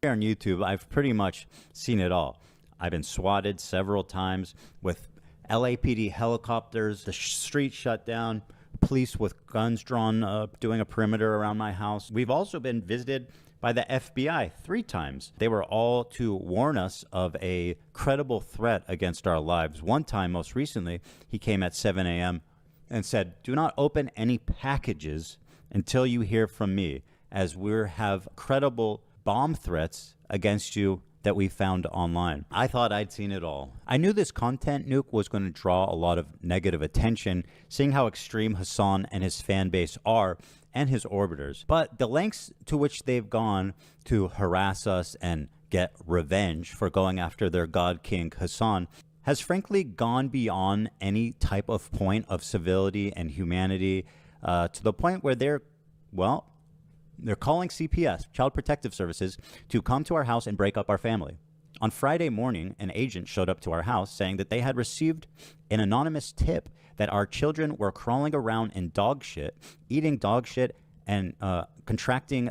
Here on YouTube, I've pretty much seen it all. I've been swatted several times with LAPD helicopters, the street shut down, police with guns drawn, doing a perimeter around my house. We've also been visited by the FBI 3 times. They were all to warn us of a credible threat against our lives. One time, most recently, he came at 7 a.m. and said, "Do not open any packages until you hear from me, as we have credible bomb threats against you that we found online." I thought I'd seen it all. I knew this content nuke was going to draw a lot of negative attention, seeing how extreme Hasan and his fan base are and his orbiters. But the lengths to which they've gone to harass us and get revenge for going after their god king Hasan has frankly gone beyond any type of point of civility and humanity, to the point where they're calling CPS, Child Protective Services, to come to our house and break up our family. On Friday morning, an agent showed up to our house saying that they had received an anonymous tip that our children were crawling around in dog shit, eating dog shit, and contracting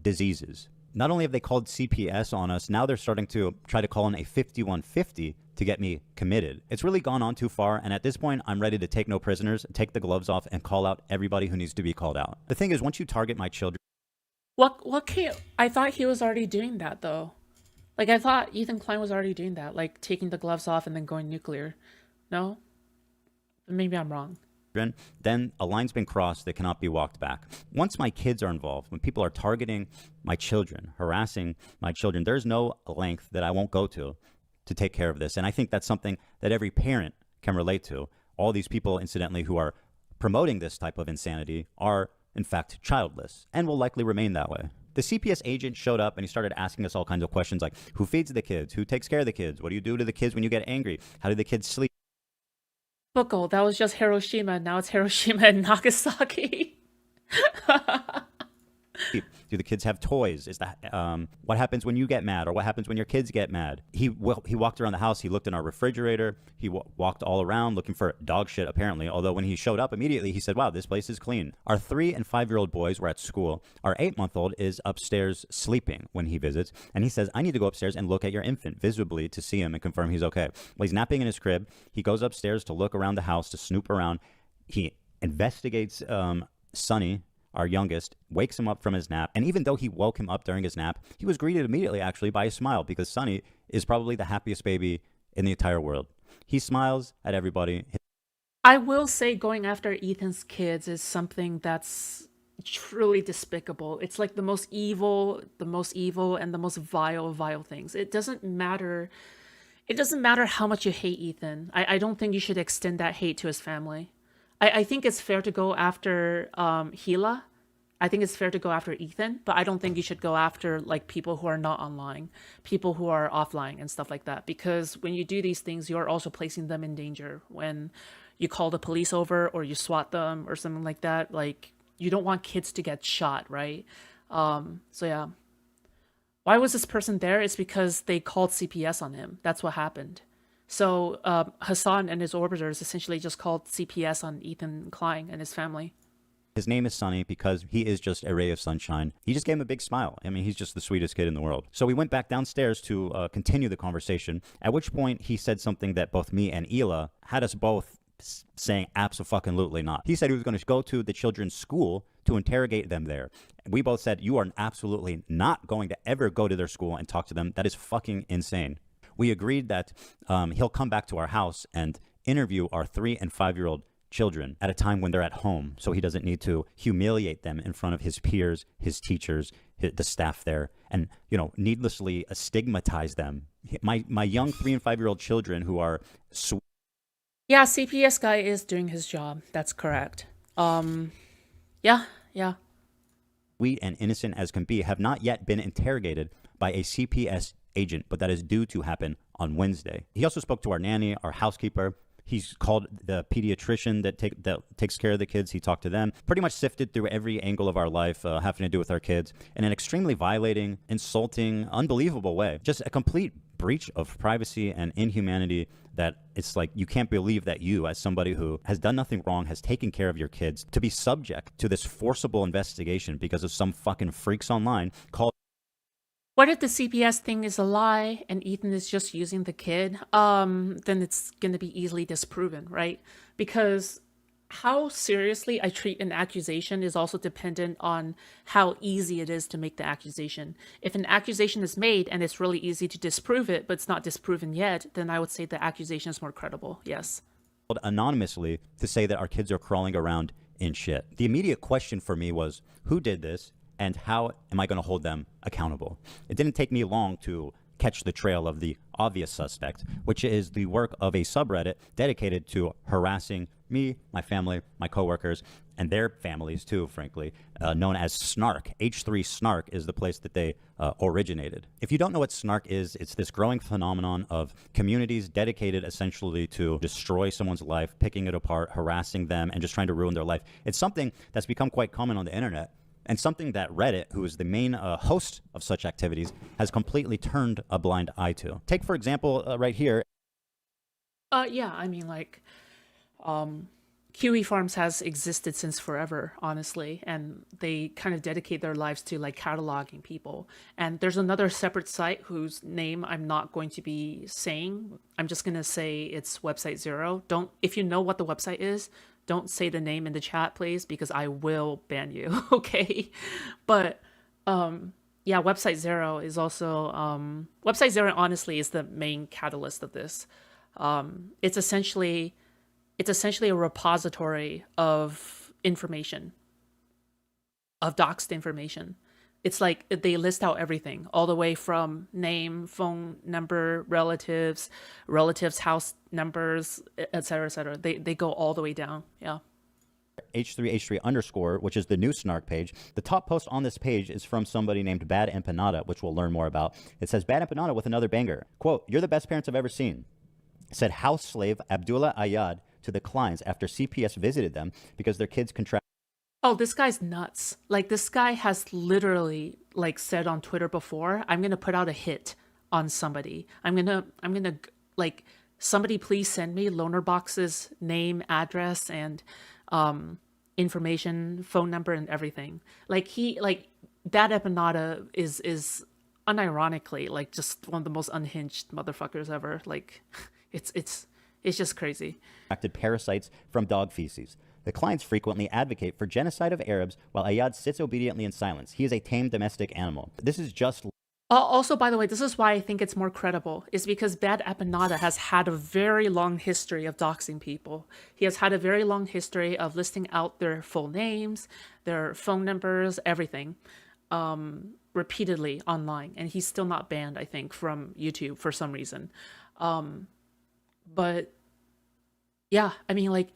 diseases. Not only have they called CPS on us, now they're starting to try to call in a 5150 to get me committed. It's really gone on too far, and at this point, I'm ready to take no prisoners, take the gloves off, and call out everybody who needs to be called out. The thing is, once you target my children, What can't I thought he was already doing that though. Like I thought Ethan Klein was already doing that, like taking the gloves off and then going nuclear. No? Maybe I'm wrong. then a line's been crossed that cannot be walked back. Once my kids are involved, when people are targeting my children, harassing my children, there's no length that I won't go to take care of this. And I think that's something that every parent can relate to. All these people, incidentally, who are promoting this type of insanity are, in fact, childless and will likely remain that way. The CPS agent showed up and he started asking us all kinds of questions like, who feeds the kids? Who takes care of the kids? What do you do to the kids when you get angry? How do the kids sleep? Buckle, that was just Hiroshima, now it's Hiroshima and Nagasaki. Do the kids have toys? Is that what happens when you get mad, or what happens when your kids get mad? He walked around the house. He looked in our refrigerator. He walked all around looking for dog shit, apparently. Although when he showed up immediately, he said, "Wow, this place is clean." Our 3 and 5-year-old boys were at school. Our 8-month-old is upstairs sleeping when he visits, and he says, "I need to go upstairs and look at your infant visibly to see him and confirm he's okay." Well, he's napping in his crib. He goes upstairs to look around the house, to snoop around. He investigates Sonny, our youngest, wakes him up from his nap. And even though he woke him up during his nap, he was greeted immediately, actually, by a smile, because Sonny is probably the happiest baby in the entire world. He smiles at everybody. I will say going after Ethan's kids is something that's truly despicable. It's like the most evil and the most vile of vile things. It doesn't matter. It doesn't matter how much you hate Ethan. I don't think you should extend that hate to his family. I think it's fair to go after Gila. I think it's fair to go after Ethan, but I don't think you should go after like people who are not online, people who are offline and stuff like that. Because when you do these things, you're also placing them in danger. When you call the police over or you SWAT them or something like that, like you don't want kids to get shot, right? So yeah. Why was this person there? It's because they called CPS on him. That's what happened. So Hasan and his orbiters essentially just called CPS on Ethan Klein and his family. His name is Sonny because he is just a ray of sunshine. He just gave him a big smile. I mean, he's just the sweetest kid in the world. So we went back downstairs to continue the conversation, at which point he said something that both me and Hila had us both saying abso-fucking-lutely not. He said he was going to go to the children's school to interrogate them there. We both said, you are absolutely not going to ever go to their school and talk to them. That is fucking insane. We agreed that he'll come back to our house and interview our 3 and 5-year-old children at a time when they're at home, so he doesn't need to humiliate them in front of his peers, his teachers, the staff there, and needlessly stigmatize them. My young 3 and 5-year-old children who are Yeah, CPS guy is doing his job. That's correct. Yeah. sweet and innocent as can be have not yet been interrogated by a CPS agent, but that is due to happen on Wednesday. He also spoke to our nanny, our housekeeper. He's called the pediatrician that takes care of the kids. He talked to them. Pretty much sifted through every angle of our life having to do with our kids in an extremely violating, insulting, unbelievable way. Just a complete breach of privacy and inhumanity that it's like you can't believe that you, as somebody who has done nothing wrong, has taken care of your kids, to be subject to this forcible investigation because of some fucking freaks online called What if the CPS thing is a lie and Ethan is just using the kid? Then it's going to be easily disproven, right? Because how seriously I treat an accusation is also dependent on how easy it is to make the accusation. If an accusation is made and it's really easy to disprove it, but it's not disproven yet, then I would say the accusation is more credible. Yes. Anonymously to say that our kids are crawling around in shit. The immediate question for me was, who did this and how am I going to hold them accountable? It didn't take me long to catch the trail of the obvious suspect, which is the work of a subreddit dedicated to harassing me, my family, my coworkers, and their families too, frankly, known as Snark. H3 Snark is the place that they originated. If you don't know what Snark is, it's this growing phenomenon of communities dedicated essentially to destroy someone's life, picking it apart, harassing them, and just trying to ruin their life. It's something that's become quite common on the internet, and something that Reddit, who is the main host of such activities, has completely turned a blind eye to. Take, for example, right here. Yeah, I mean, like, Kiwi Farms has existed since forever, honestly, and they kind of dedicate their lives to like cataloging people. And there's another separate site whose name I'm not going to be saying. I'm just going to say it's website zero. Don't, if you know what the website is, don't say the name in the chat, please, because I will ban you. Okay. But, yeah, website zero is also, website zero honestly is the main catalyst of this. It's essentially a repository of information, of doxed information. It's like they list out everything, all the way from name, phone number, relatives, house numbers, et cetera, et cetera. They go all the way down. Yeah. H3 underscore, which is the new Snark page. The top post on this page is from somebody named Bad Empanada, which we'll learn more about. It says, Bad Empanada with another banger. Quote, "You're the best parents I've ever seen," said house slave Abdullah Ayad to the clients after CPS visited them because their kids contracted. Oh, this guy's nuts. Like, this guy has literally like said on Twitter before, I'm going to put out a hit on somebody. I'm going to like, somebody please send me Loner Box's name, address, and information, phone number, and everything. Like, that Empanada is unironically like just one of the most unhinged motherfuckers ever. Like, it's just crazy. Parasites from dog feces. The clients frequently advocate for genocide of Arabs while Ayad sits obediently in silence. He is a tame domestic animal. This is just... Also, by the way, this is why I think it's more credible, is because Bad Empanada has had a very long history of doxing people. He has had a very long history of listing out their full names, their phone numbers, everything, repeatedly online. And he's still not banned, I think, from YouTube for some reason. But yeah, I mean, like,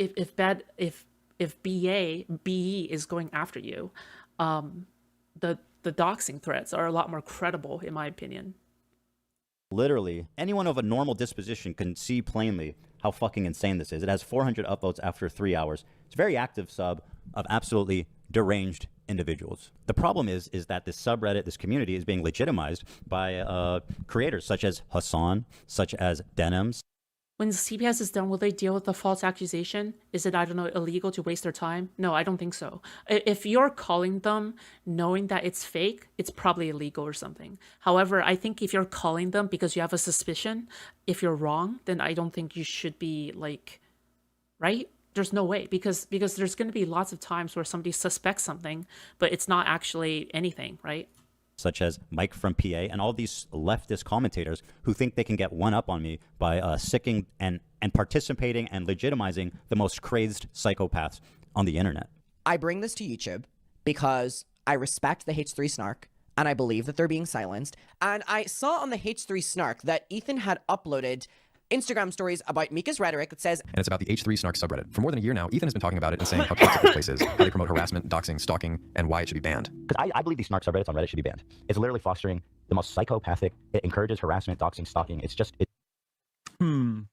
if BE is going after you, the doxing threats are a lot more credible, in my opinion. Literally, anyone of a normal disposition can see plainly how fucking insane this is. It has 400 upvotes after 3 hours. It's a very active sub of absolutely deranged individuals. The problem is that this subreddit, this community, is being legitimized by creators such as Hasan, such as Denims. When the CPS is done, will they deal with the false accusation? Is it, I don't know, illegal to waste their time? No, I don't think so. If you're calling them knowing that it's fake, it's probably illegal or something. However, I think if you're calling them because you have a suspicion, if you're wrong, then I don't think you should be like, right? There's no way, because there's going to be lots of times where somebody suspects something, but it's not actually anything, right? Such as Mike from PA and all these leftist commentators who think they can get one up on me by sicking and participating and legitimizing the most crazed psychopaths on the internet. I bring this to YouTube because I respect the H3 Snark and I believe that they're being silenced. And I saw on the H3 Snark that Ethan had uploaded Instagram stories about Mika's rhetoric that says... And it's about the H3 Snark subreddit. For more than a year now, Ethan has been talking about it and saying how toxic the place is, how they promote harassment, doxing, stalking, and why it should be banned. Because I believe these Snark subreddits on Reddit should be banned. It's literally fostering the most psychopathic. It encourages harassment, doxing, stalking. It's just... I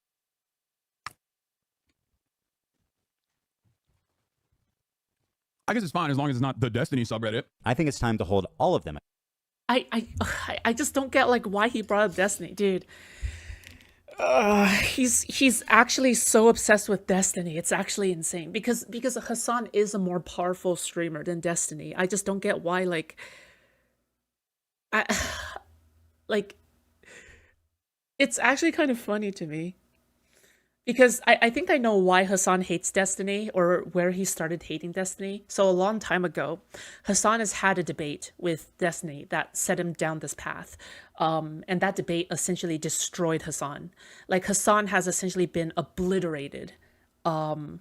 guess it's fine as long as it's not the Destiny subreddit. I think it's time to hold all of them. I just don't get like why he brought up Destiny, dude. He's actually so obsessed with Destiny. It's actually insane because Hasan is a more powerful streamer than Destiny. I just don't get why, like, Like, it's actually kind of funny to me. Because I think I know why Hasan hates Destiny or where he started hating Destiny. So a long time ago, Hasan has had a debate with Destiny that set him down this path. And that debate essentially destroyed Hasan. Like Hasan has essentially been obliterated in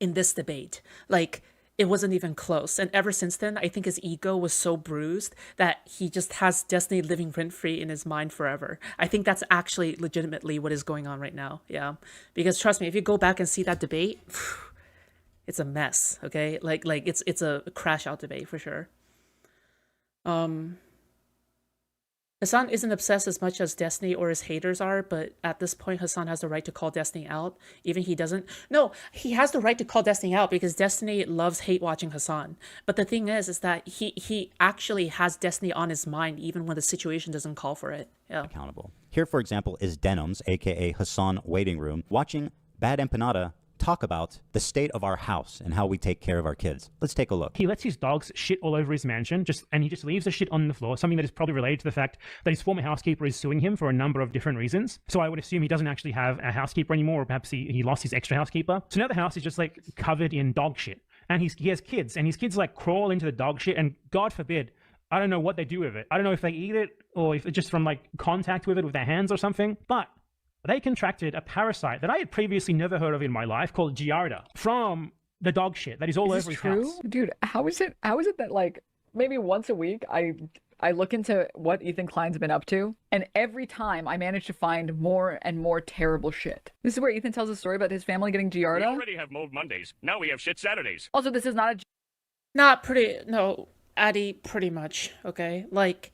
this debate. Like it wasn't even close. And ever since then, I think his ego was so bruised that he just has Destiny living rent-free in his mind forever. I think that's actually legitimately what is going on right now. Yeah. Because trust me, if you go back and see that debate, it's a mess, okay? Like it's a crash out debate for sure. Hasan isn't obsessed as much as Destiny or his haters are, but at this point, Hasan has the right to call Destiny out. Even he doesn't. No, he has the right to call Destiny out because Destiny loves hate watching Hasan. But the thing is that he actually has Destiny on his mind even when the situation doesn't call for it. Yeah. Accountable. Here, for example, is Denims, aka Hasan Waiting Room, watching Bad Empanada talk about the state of our house and how we take care of our kids. Let's take a look. He lets his dogs shit all over his mansion, and he just leaves the shit on the floor, something that is probably related to the fact that his former housekeeper is suing him for a number of different reasons. So I would assume he doesn't actually have a housekeeper anymore, or perhaps he lost his extra housekeeper. So now the house is just like covered in dog shit. And he has kids, and his kids like crawl into the dog shit, and God forbid, I don't know what they do with it. I don't know if they eat it or if it's just from like contact with it with their hands or something, but they contracted a parasite that I had previously never heard of in my life called Giardia from the dog shit that is all over his house. Dude, how is it that like maybe once a week I look into what Ethan Klein's been up to, and every time I manage to find more and more terrible shit. This is where Ethan tells a story about his family getting Giardia. We already have mold Mondays. Now we have shit Saturdays. Also, this is not a No, Addy, pretty much, okay? Like,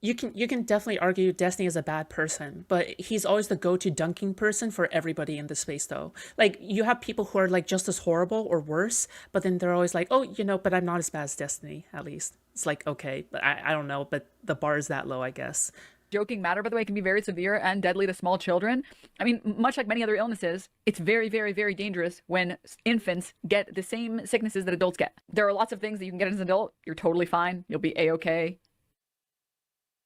you can definitely argue Destiny is a bad person, but he's always the go-to dunking person for everybody in this space, though. Like, you have people who are, like, just as horrible or worse, but then they're always like, oh, but I'm not as bad as Destiny, at least. It's like, okay, but I don't know, but the bar is that low, I guess. joking matter, by the way, can be very severe and deadly to small children. I mean, much like many other illnesses, it's very, very, very dangerous when infants get the same sicknesses that adults get. There are lots of things that you can get as an adult. You're totally fine. You'll be A-okay.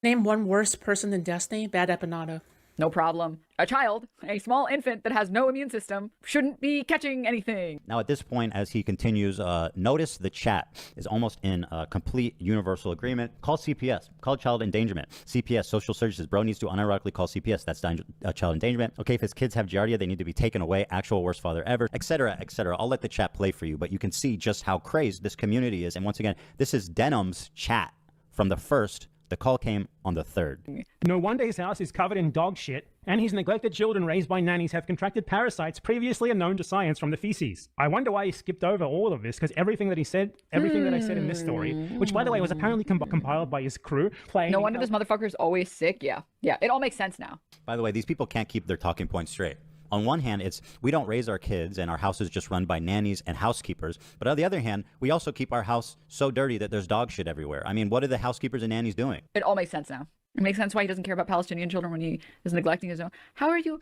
Name one worse person than Destiny. Bad Empanada. No problem. A child, a small infant that has no immune system, shouldn't be catching anything. Now, at this point, as he continues, notice the chat is almost in complete universal agreement. Call CPS. Call child endangerment. CPS, social services. Bro needs to unironically call CPS. That's child endangerment. Okay, if his kids have Giardia, they need to be taken away. Actual worst father ever, etc., etc. I'll let the chat play for you, but you can see just how crazed this community is. And once again, this is Denims' chat from the first. The call came on the 3rd. No wonder his house is covered in dog shit, and his neglected children raised by nannies have contracted parasites previously unknown to science from the feces. I wonder why he skipped over all of this, because everything that I said in this story, which by the way was apparently compiled by his crew, No wonder this motherfucker's always sick. Yeah, it all makes sense now. By the way, these people can't keep their talking points straight. On one hand, it's we don't raise our kids and our house is just run by nannies and housekeepers. But on the other hand, we also keep our house so dirty that there's dog shit everywhere. I mean, what are the housekeepers and nannies doing? It all makes sense now. It makes sense why he doesn't care about Palestinian children when he is neglecting his own. How are you?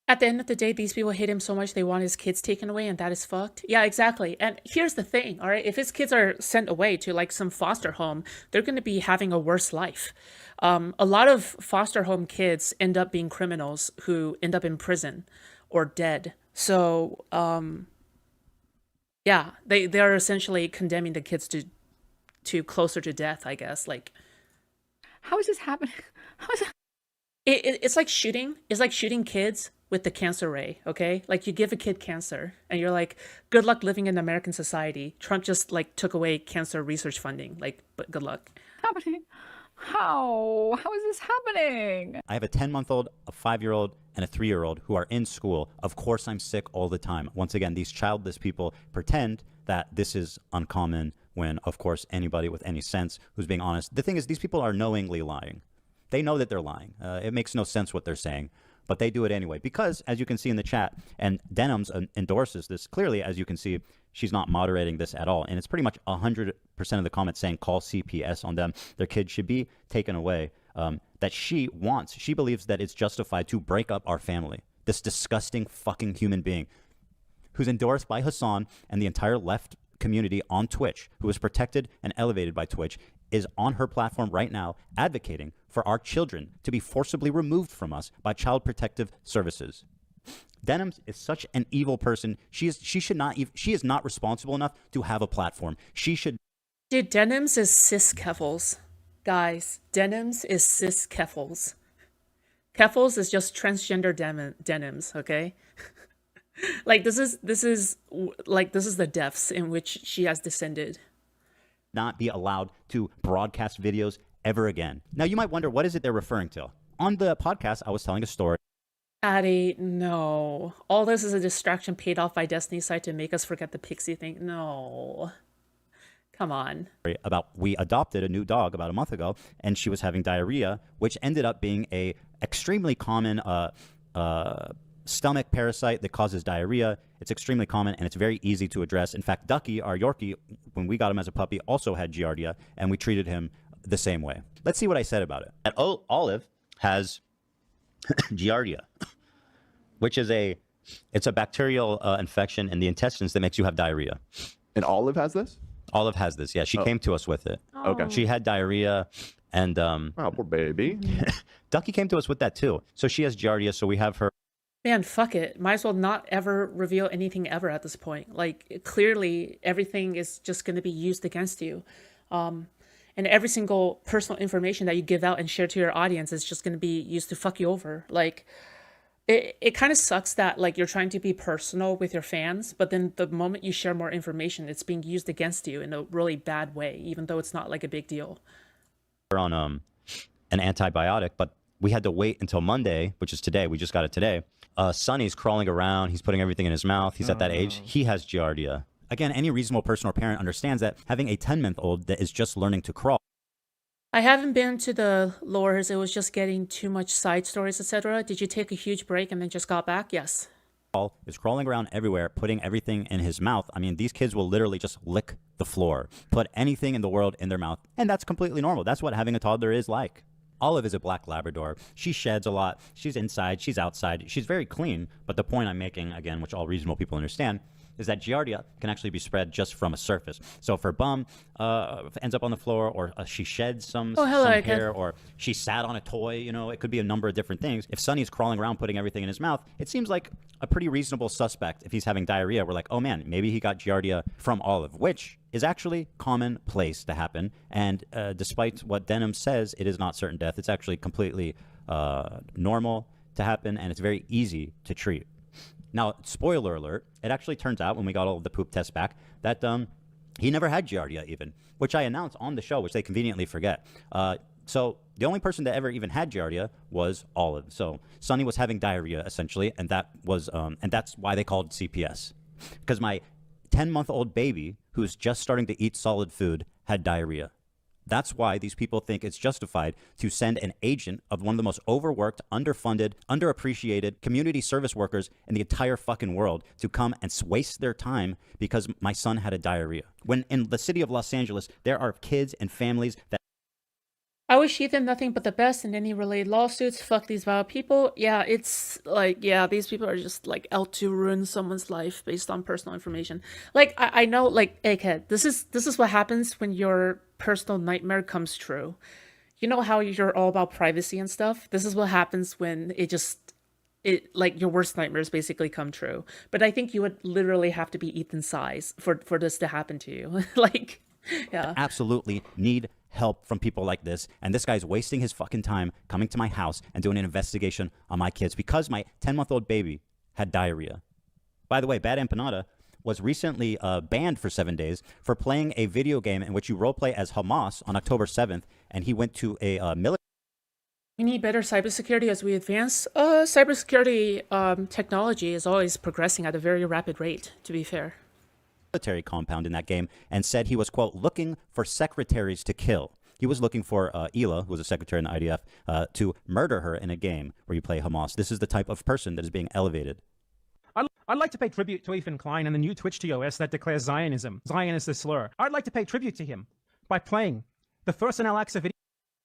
At the end of the day, these people hate him so much they want his kids taken away, and that is fucked. Yeah, exactly. And here's the thing, all right? If his kids are sent away to like some foster home, they're going to be having a worse life. A lot of foster home kids end up being criminals who end up in prison or dead. So, yeah, they are essentially condemning the kids to closer to death, I guess. Like, how is this happening? How is it? It's like shooting. It's like shooting kids with the cancer ray, okay? Like you give a kid cancer and you're like, good luck living in American society. Trump just like took away cancer research funding. Like, but good luck. Happening? How? How is this happening? I have a 10-month-old, a 5-year-old, and a 3-year-old who are in school. Of course, I'm sick all the time. Once again, these childless people pretend that this is uncommon when, of course, anybody with any sense who's being honest. The thing is, these people are knowingly lying. They know that they're lying. It makes no sense what they're saying, but they do it anyway. Because, as you can see in the chat, and Denims endorses this clearly, as you can see, she's not moderating this at all. And it's pretty much 100% of the comments saying call CPS on them. Their kids should be taken away. That she believes that it's justified to break up our family. This disgusting fucking human being who's endorsed by Hasan and the entire left community on Twitch, who is protected and elevated by Twitch, is on her platform right now advocating for our children to be forcibly removed from us by Child Protective Services. Denims is such an evil person. She is not responsible enough to have a platform. She should. Dude, Denims is cis keffels. Guys, Denims is cis keffels. Keffels is just transgender denims, okay? Like this is the depths in which she has descended. Not be allowed to broadcast videos ever again. Now you might wonder, what is it they're referring to? On the podcast, I was telling a story. Addie, no. All this is a distraction paid off by Destiny's side to make us forget the pixie thing. No. Come on. About we adopted a new dog about a month ago, and she was having diarrhea, which ended up being a extremely common stomach parasite that causes diarrhea. It's extremely common, and it's very easy to address. In fact, Ducky, our Yorkie, when we got him as a puppy, also had Giardia, and we treated him the same way. Let's see what I said about it. And Olive has Giardia, which is it's a bacterial infection in the intestines that makes you have diarrhea. And Olive has this? Olive has this. Yeah, she came to us with it. Okay. She had diarrhea, and oh, poor baby. Ducky came to us with that too. So she has Giardia, so we have her. Man, fuck it. Might as well not ever reveal anything ever at this point. Like, clearly, everything is just going to be used against you. And every single personal information that you give out and share to your audience is just going to be used to fuck you over. Like, it kind of sucks that, like, you're trying to be personal with your fans, but then the moment you share more information, it's being used against you in a really bad way, even though it's not, like, a big deal. On an antibiotic, but we had to wait until Monday, which is today. We just got it today. Sonny's crawling around. He's putting everything in his mouth. He's at that age. He has Giardia. Again, any reasonable person or parent understands that having a 10-month-old that is just learning to crawl. I haven't been to the lores. It was just getting too much side stories, etc. Did you take a huge break and then just got back? Yes. Is crawling around everywhere, putting everything in his mouth. I mean, these kids will literally just lick the floor, put anything in the world in their mouth, and that's completely normal. That's what having a toddler is like. Olive is a black Labrador. She sheds a lot. She's inside. She's outside. She's very clean. But the point I'm making, again, which all reasonable people understand, is that Giardia can actually be spread just from a surface. So if her bum ends up on the floor, or she sheds some hair, or she sat on a toy, you know, it could be a number of different things. If Sonny's crawling around putting everything in his mouth, it seems like a pretty reasonable suspect. If he's having diarrhea, we're like, oh man, maybe he got Giardia from Olive, which is actually commonplace to happen. And despite what Denims says, it is not certain death. It's actually completely normal to happen, and it's very easy to treat. Now, spoiler alert, it actually turns out when we got all of the poop tests back that he never had Giardia even, which I announced on the show, which they conveniently forget. So the only person that ever even had Giardia was Olive. So Sonny was having diarrhea essentially, and that's why they called CPS. Because my 10-month-old baby, who's just starting to eat solid food, had diarrhea. That's why these people think it's justified to send an agent of one of the most overworked, underfunded, underappreciated community service workers in the entire fucking world to come and waste their time because my son had a diarrhea. When in the city of Los Angeles, there are kids and families that I wish Ethan nothing but the best in any related lawsuits. Fuck these vile people. Yeah, it's like, yeah, these people are just like out to ruin someone's life based on personal information. Like, I know, like, egghead, this is what happens when your personal nightmare comes true. You know how you're all about privacy and stuff? This is what happens when it like your worst nightmares basically come true. But I think you would literally have to be Ethan's size for this to happen to you. Like, yeah. Absolutely need help from people like this, and this guy's wasting his fucking time coming to my house and doing an investigation on my kids because my 10-month-old baby had diarrhea. By the way, Bad Empanada was recently banned for 7 days for playing a video game in which you roleplay as Hamas on October 7th, and he went to a military. We need better cybersecurity as we advance. Cybersecurity technology is always progressing at a very rapid rate, to be fair. Military compound in that game, and said he was, quote, looking for secretaries to kill. He was looking for Ela, who was a secretary in the IDF, to murder her in a game where you play Hamas. This is the type of person that is being elevated. I'd like to pay tribute to Ethan Klein and the new Twitch TOS that declares Zionism. Zion is the slur. I'd like to pay tribute to him by playing the first in Alexa video.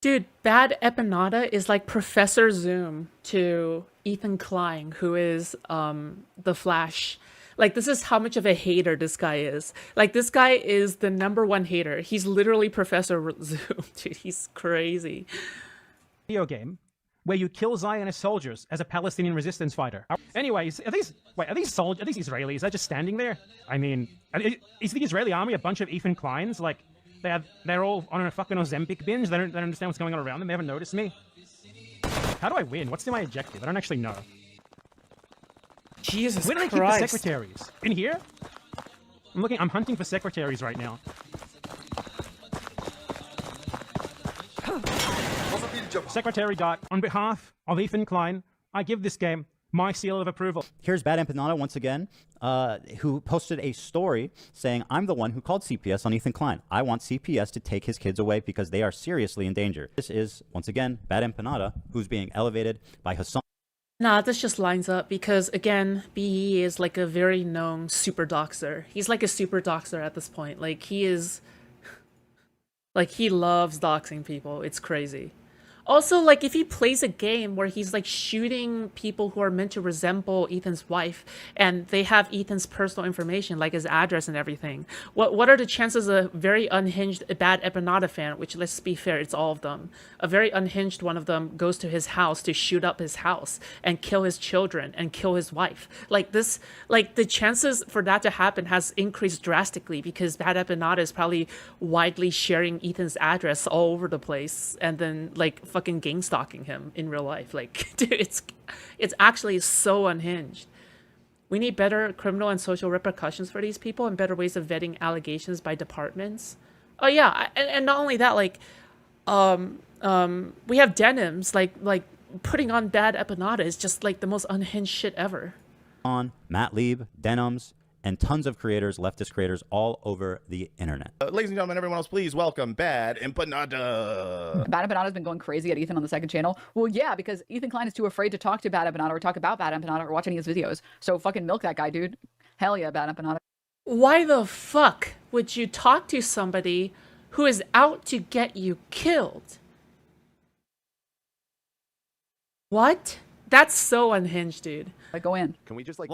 Dude, Bad Empanada is like Professor Zoom to Ethan Klein, who is the Flash. Like, this is how much of a hater this guy is. Like, this guy is the #1 hater. He's literally Professor Zoom. Dude, he's crazy. Video game where you kill Zionist soldiers as a Palestinian resistance fighter. Anyways, are these Israelis? They're just standing there? I mean, is the Israeli army a bunch of Ethan Kleins? Like, they're all on a fucking Ozempic binge. They don't understand what's going on around them. They haven't noticed me. How do I win? What's my objective? I don't actually know. Jesus Where do they Christ. keep the secretaries? In here? I'm hunting for secretaries right now. Secretary Dot, on behalf of Ethan Klein, I give this game my seal of approval. Here's Bad Empanada once again, who posted a story saying, I'm the one who called CPS on Ethan Klein. I want CPS to take his kids away because they are seriously in danger. This is, once again, Bad Empanada, who's being elevated by Hasan. Nah, this just lines up because, again, BE is like a very known super doxxer. He's like a super doxxer at this point. Like, he is... Like, he loves doxing people. It's crazy. Also, like, if he plays a game where he's, like, shooting people who are meant to resemble Ethan's wife, and they have Ethan's personal information, like his address and everything, what are the chances a very unhinged Bad Empanada fan, which, let's be fair, it's all of them, a very unhinged one of them goes to his house to shoot up his house and kill his children and kill his wife? Like, this, like, the chances for that to happen has increased drastically because Bad Empanada is probably widely sharing Ethan's address all over the place and then, like, fucking gang stalking him in real life. Like, dude, it's actually so unhinged. We need better criminal and social repercussions for these people and better ways of vetting allegations by departments. Oh yeah, and not only that, like, we have Denims, like putting on Bad Empanada is just like the most unhinged shit ever. On Matt Lieb, Denims, and tons of creators, leftist creators all over the internet. Ladies and gentlemen, everyone else, please welcome Bad Empanada. Bad Empanada's been going crazy at Ethan on the second channel. Well, yeah, because Ethan Klein is too afraid to talk to Bad Empanada or talk about Bad Empanada or watch any of his videos. So fucking milk that guy, dude. Hell yeah, Bad Empanada. Why the fuck would you talk to somebody who is out to get you killed? What? That's so unhinged, dude. Like, go in. Can we just, like,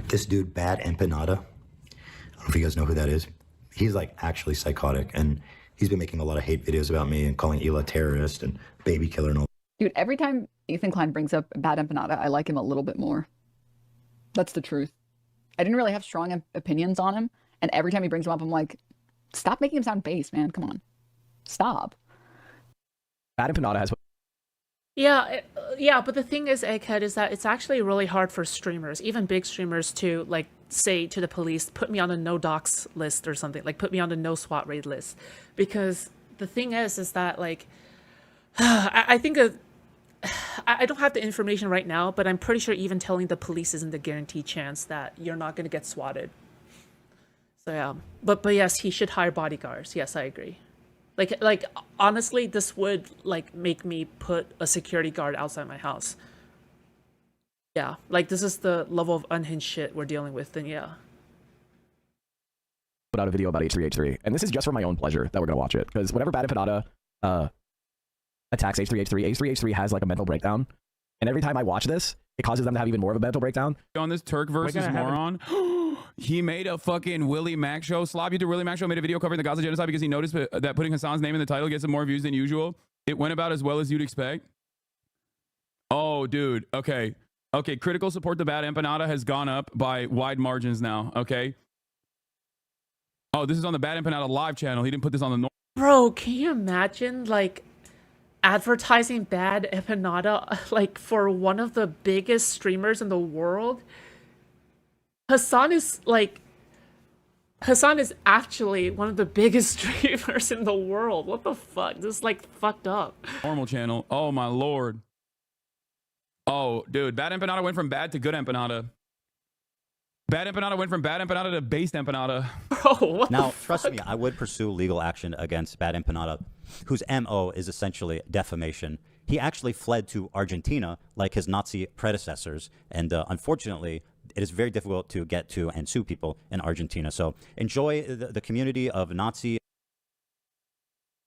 This dude, Bad Empanada, I don't know if you guys know who that is. He's, like, actually psychotic, and he's been making a lot of hate videos about me and calling Ela terrorist and baby killer and all. Dude, every time Ethan Klein brings up Bad Empanada, I like him a little bit more. That's the truth. I didn't really have strong opinions on him, and every time he brings him up, I'm like, stop making him sound base, man. Come on. Stop. Bad Empanada has... Yeah, but the thing is, Egghead, is that it's actually really hard for streamers, even big streamers, to, like, say to the police, put me on the no dox list or something, like, put me on the no SWAT raid list. Because the thing is that, like, I think I don't have the information right now, but I'm pretty sure even telling the police isn't a guaranteed chance that you're not going to get swatted. So, yeah. But yes, he should hire bodyguards. Yes, I agree. Like honestly, this would, like, make me put a security guard outside my house. Yeah, like, this is the level of unhinged shit we're dealing with, then yeah. Put out a video about H3H3, and this is just for my own pleasure that we're gonna watch it, because whenever Bad Empanada attacks H3H3, H3H3 has, like, a mental breakdown, and every time I watch this, it causes them to have even more of a mental breakdown. On this Turk versus moron, he made a fucking Willie Mac show. Slob YouTuber Willie Mac show made a video covering the Gaza genocide because he noticed that putting Hasan's name in the title gets him more views than usual. It went about as well as you'd expect. Oh, dude. Okay. Okay. Critical support to Bad Empanada has gone up by wide margins now. Okay. Oh, this is on the Bad Empanada live channel. He didn't put this on the... Bro, can you imagine, like, advertising Bad Empanada, like, for one of the biggest streamers in the world? Hasan is actually one of the biggest streamers in the world. What the fuck? This is, like, fucked up. Normal channel. Oh, my lord. Oh, dude. Bad Empanada went from bad to good Empanada. Bad Empanada went from Bad Empanada to based Empanada. Bro, what Now, the trust fuck? me, I would pursue legal action against Bad Empanada, whose MO is essentially defamation. He actually fled to Argentina like his Nazi predecessors, and unfortunately, it is very difficult to get to and sue people in Argentina. So enjoy the community of Nazi.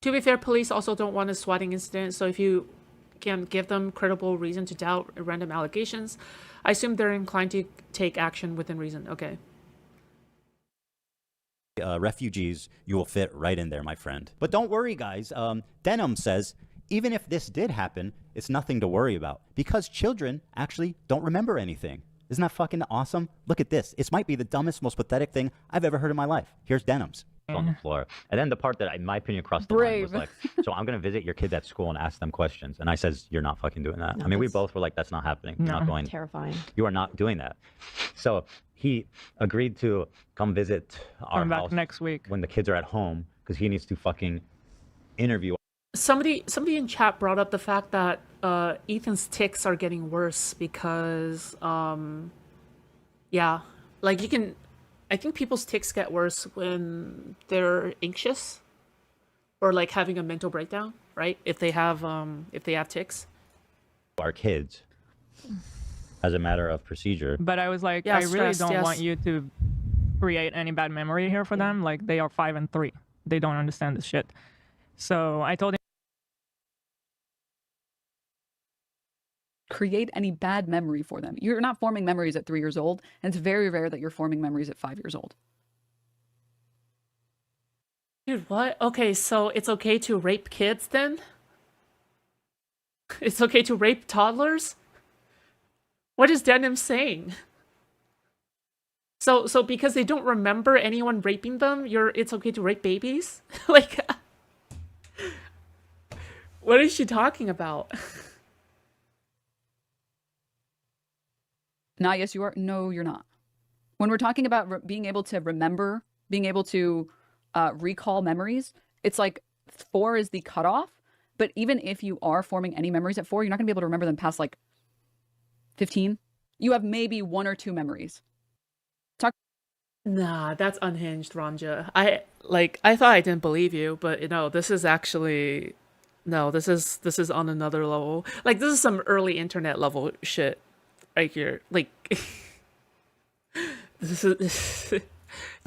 To be fair, police also don't want a swatting incident, so if you can give them credible reason to doubt random allegations. I assume they're inclined to take action within reason. Okay. Refugees, you will fit right in there, my friend. But don't worry, guys. Denim says, even if this did happen, it's nothing to worry about because children actually don't remember anything. Isn't that fucking awesome? Look at this. It might be the dumbest, most pathetic thing I've ever heard in my life. Here's Denims on the floor. And then the part that, in my opinion, crossed the line was like, so I'm going to visit your kids at school and ask them questions. And I says, you're not fucking doing that. No, I mean, we that's both were like, that's not happening. You're not going. terrifying. You are not doing that. So he agreed to come visit our Come back house next week. when the kids are at home because he needs to fucking interview. Somebody in chat brought up the fact that Ethan's tics are getting worse because yeah, like I think people's tics get worse when they're anxious or like having a mental breakdown, right? If they have tics. Our kids as a matter of procedure. But I was like, Yeah, I really stressed, don't yes. want you to create any bad memory here for them. Like, they are 5 and 3. They don't understand this shit. So I told him, Create any bad memory for them. You're not forming memories at 3 years old, and it's very rare that you're forming memories at 5 years old. Dude, what? Okay, so it's okay to rape kids then? It's okay to rape toddlers? What is Denim saying? So because they don't remember anyone raping them, it's okay to rape babies? Like, what is she talking about? Yes, you are. No, you're not. When we're talking about being able to remember, being able to recall memories, it's like 4 is the cutoff. But even if you are forming any memories at 4, you're not going to be able to remember them past like 15. You have maybe 1 or 2 memories. Nah, that's unhinged, Ranja. I thought I didn't believe you, but no, this is actually this is on another level. Like, this is some early internet level shit right here. Like, this is I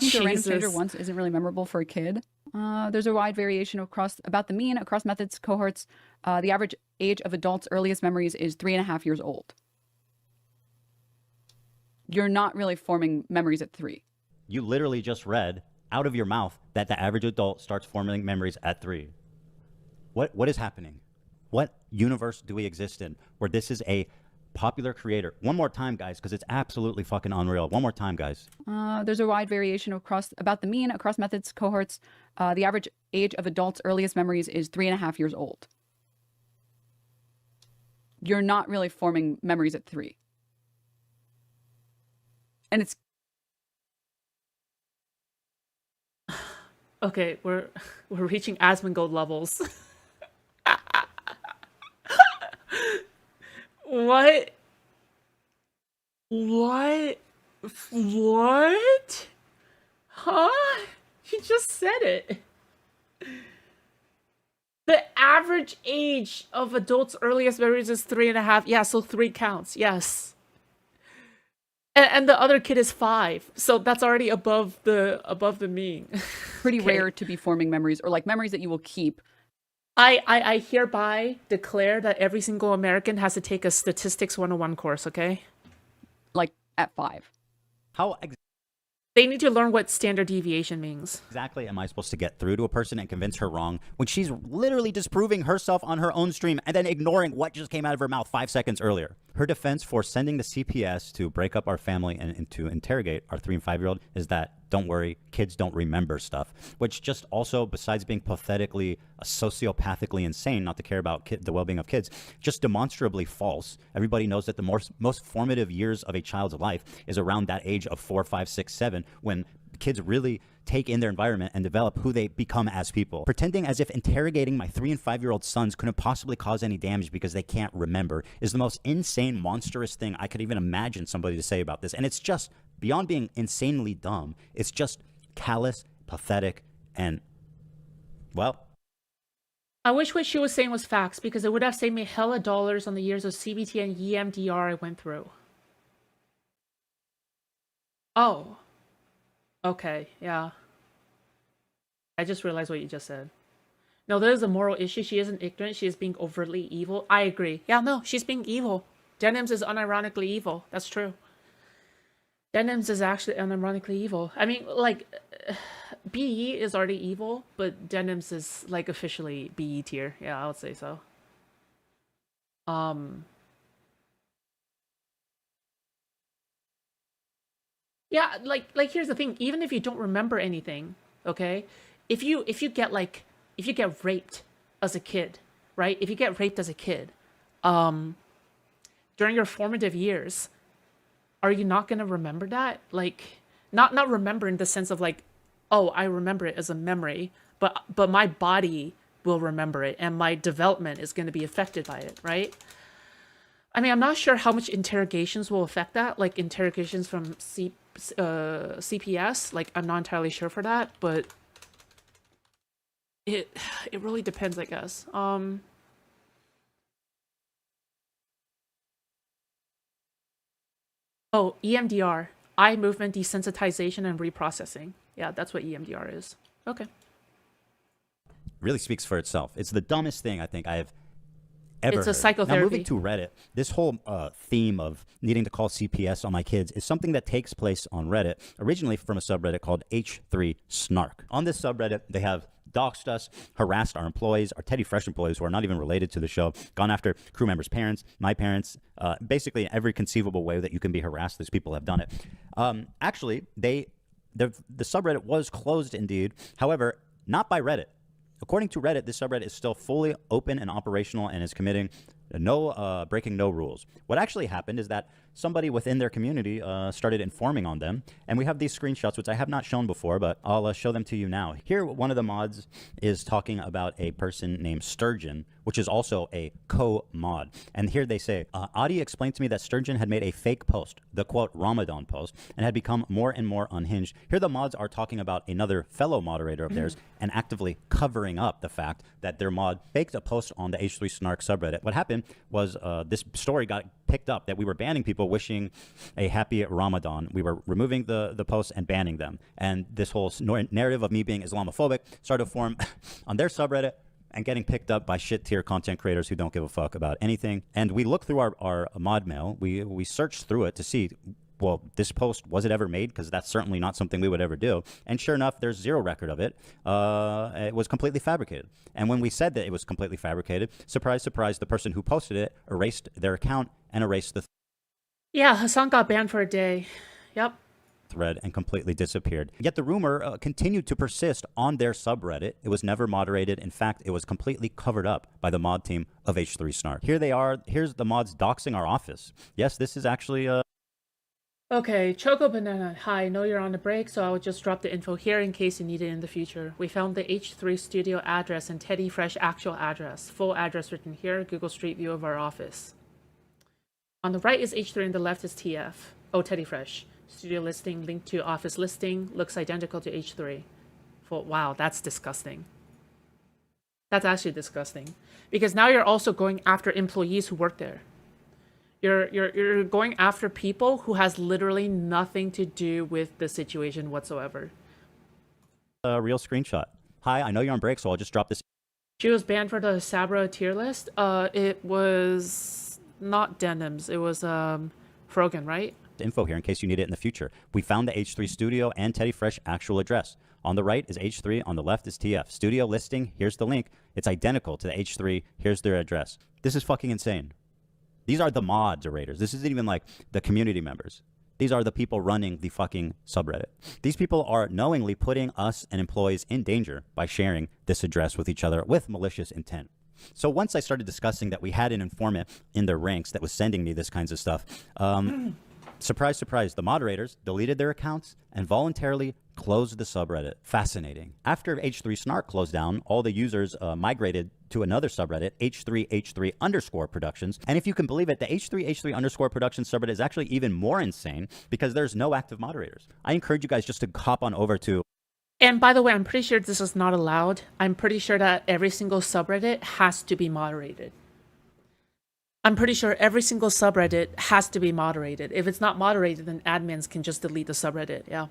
think a random stranger Jesus. once isn't really memorable for a kid. There's a wide variation about the mean across methods, cohorts. The average age of adults' earliest memories is 3.5 years old. You're not really forming memories at 3. You literally just read out of your mouth that the average adult starts forming memories at 3. What is happening? What universe do we exist in where this is a popular creator? One more time, guys, because it's absolutely fucking unreal. One more time, guys. There's a wide variation about the mean across methods, cohorts. The average age of adults' earliest memories is 3.5 years old. You're not really forming memories at 3. And it's Okay, we're reaching Asmongold levels. What? What? What? Huh? You just said it. The average age of adults' earliest memories is 3.5. Yeah, so 3 counts. Yes. And the other kid is 5, so that's already above the mean. pretty Okay. rare to be forming memories or like memories that you will keep. I hereby declare that every single American has to take a statistics 101 course, okay? Like at 5. How They need to learn what standard deviation means. exactly am I supposed to get through to a person and convince her wrong when she's literally disproving herself on her own stream and then ignoring what just came out of her mouth 5 seconds earlier? Her defense for sending the CPS to break up our family and to interrogate our 3 and 5-year-old is that, don't worry, kids don't remember stuff. Which just also, besides being pathetically, sociopathically insane not to care about the well-being of kids, just demonstrably false. Everybody knows that the most formative years of a child's life is around that age of 4, 5, 6, 7, when kids really take in their environment and develop who they become as people. Pretending as if interrogating my 3 and 5-year-old sons couldn't possibly cause any damage because they can't remember is the most insane, monstrous thing I could even imagine somebody to say about this. And it's just, beyond being insanely dumb, it's just callous, pathetic, and, well... I wish what she was saying was facts, because it would have saved me hella dollars on the years of CBT and EMDR I went through. Oh. Okay, yeah. I just realized what you just said. No, there's a moral issue. She isn't ignorant. She is being overtly evil. I agree. Yeah, no, she's being evil. Denims is unironically evil. That's true. Denims is actually unironically evil. I mean, like, BE is already evil, but Denims is, like, officially BE tier. Yeah, I would say so. Yeah, like here's the thing. Even if you don't remember anything, okay? If you get raped as a kid, right? If you get raped as a kid, during your formative years, are you not gonna remember that? Like, not remember in the sense of like, oh, I remember it as a memory, but my body will remember it, and my development is gonna be affected by it, right? I mean, I'm not sure how much interrogations will affect that, like interrogations from CPS. Like, I'm not entirely sure for that, but it really depends, I guess. Oh, EMDR, eye movement desensitization and reprocessing. Yeah, that's what EMDR is. Okay. Really speaks for itself. It's the dumbest thing I think I have ever It's a heard. psychotherapy. Now, moving to Reddit, this whole theme of needing to call CPS on my kids is something that takes place on Reddit, originally from a subreddit called H3 Snark. On this subreddit, they have doxed us, harassed our employees, our Teddy Fresh employees who are not even related to the show, gone after crew members' parents, my parents, basically in every conceivable way that you can be harassed, these people have done it. Actually, the subreddit was closed indeed, however, not by Reddit. According to Reddit, this subreddit is still fully open and operational and is committing breaking no rules. What actually happened is that somebody within their community started informing on them, and we have these screenshots, which I have not shown before, but I'll show them to you now. Here, one of the mods is talking about a person named Sturgeon, which is also a co-mod. And here they say, Adi explained to me that Sturgeon had made a fake post, the quote Ramadan post, and had become more and more unhinged. Here the mods are talking about another fellow moderator of theirs and actively covering up the fact that their mod faked a post on the H3 Snark subreddit. What happened was this story got picked up that we were banning people wishing a happy Ramadan. We were removing the posts and banning them. And this whole narrative of me being Islamophobic started to form on their subreddit and getting picked up by shit tier content creators who don't give a fuck about anything. And we looked through our mod mail. We searched through it to see, well, this post, was it ever made? Because that's certainly not something we would ever do. And sure enough, there's zero record of it. It was completely fabricated. And when we said that it was completely fabricated, surprise, surprise, the person who posted it erased their account and erased the Yeah, Hasan got banned for a day. Yep. thread and completely disappeared. Yet the rumor continued to persist on their subreddit. It was never moderated. In fact, it was completely covered up by the mod team of H3 Snark. Here they are. Here's the mods doxing our office. Yes, this is actually Okay, Choco Banana. Hi, I know you're on a break, so I will just drop the info here in case you need it in the future. We found the H3 studio address and Teddy Fresh actual address. Full address written here, Google Street View of our office. On the right is H3 and the left is TF. Oh, Teddy Fresh. Studio listing linked to office listing. Looks identical to H3. Wow, that's disgusting. That's actually disgusting. Because now you're also going after employees who work there. You're going after people who has literally nothing to do with the situation whatsoever. a real screenshot. Hi, I know you're on break, so I'll just drop this. She was banned for the Sabra tier list. It was not Denims. It was Frogan, right? Info here in case you need it in the future. We found the H3 studio and Teddy Fresh actual address. On the right is H3, on the left is TF. Studio listing, here's the link. It's identical to the H3, here's their address. This is fucking insane. These are the moderators. This isn't even like the community members. These are the people running the fucking subreddit. These people are knowingly putting us and employees in danger by sharing this address with each other with malicious intent. So once I started discussing that we had an informant in their ranks that was sending me this kinds of stuff, surprise, surprise, the moderators deleted their accounts and voluntarily closed the subreddit. Fascinating. After H3 Snark closed down, all the users migrated to another subreddit, H3H3_productions. And if you can believe it, the H3H3_productions subreddit is actually even more insane because there's no active moderators. I encourage you guys just to hop on over to. And by the way, I'm pretty sure this is not allowed. I'm pretty sure that every single subreddit has to be moderated. I'm pretty sure every single subreddit has to be moderated. If it's not moderated, then admins can just delete the subreddit. Yeah.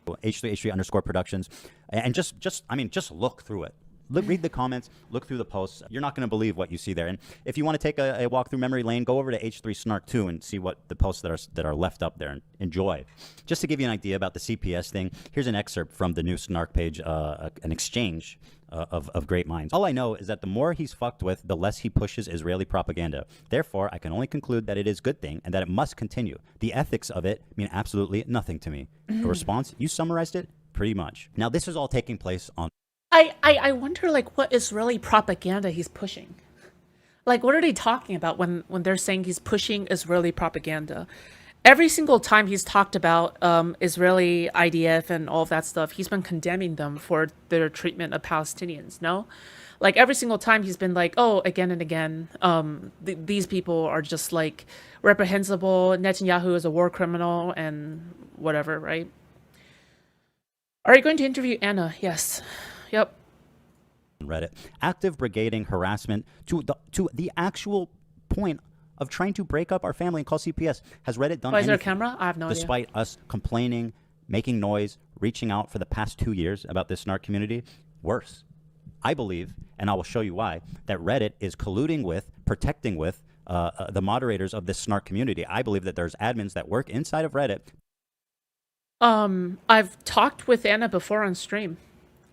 H3H3_productions and just look through it. read the comments, look through the posts. You're not going to believe what you see there. And if you want to take a walk through memory lane, go over to H3 Snark 2 and see what the posts that are left up there and enjoy. Just to give you an idea about the CPS thing, here's an excerpt from the new Snark page, an exchange of great minds. All I know is that the more he's fucked with, the less he pushes Israeli propaganda. Therefore, I can only conclude that it is a good thing and that it must continue. The ethics of it mean absolutely nothing to me. A response, you summarized it pretty much. Now, this is all taking place on... I wonder, like, what Israeli propaganda he's pushing. Like, what are they talking about when they're saying he's pushing Israeli propaganda? Every single time he's talked about Israeli IDF and all of that stuff, he's been condemning them for their treatment of Palestinians, no? Like, every single time he's been like, oh, again and again, these people are just, like, reprehensible. Netanyahu is a war criminal and whatever, right? Are you going to interview Anna? Yes. Yep. Reddit. Active brigading harassment to the actual point of trying to break up our family and call CPS. Has Reddit done anything? Is there a camera? I have no idea. Despite us complaining, making noise, reaching out for the past 2 years about this snark community? Worse. I believe, and I will show you why, that Reddit is colluding with, protecting with the moderators of this snark community. I believe that there's admins that work inside of Reddit. I've talked with Anna before on stream.